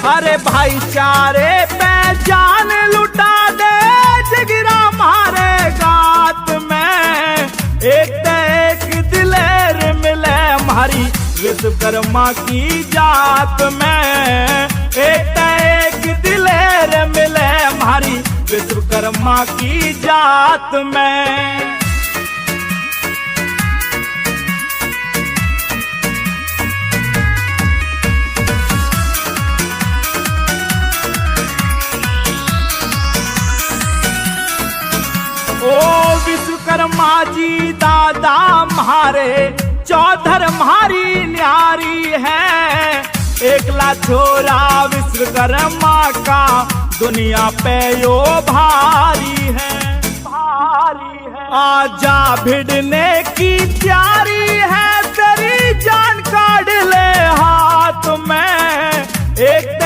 अरे भाईचारे पे जान लुटा दे जिगरा मारे गात में। एक दिलेर मिले हमारी विश्वकर्मा की जात में। एक दिलेर मिले हमारी विश्वकर्मा की जात में। ओ विश्वकर्मा जी दादा म्हारे चौधर म्हारी न्यारी है। एकला छोरा विश्वकर्मा का दुनिया पे यो भारी है, भारी है। आजा भिड़ने की तैयारी है, तेरी जान काढ़ ले हाथ में। एक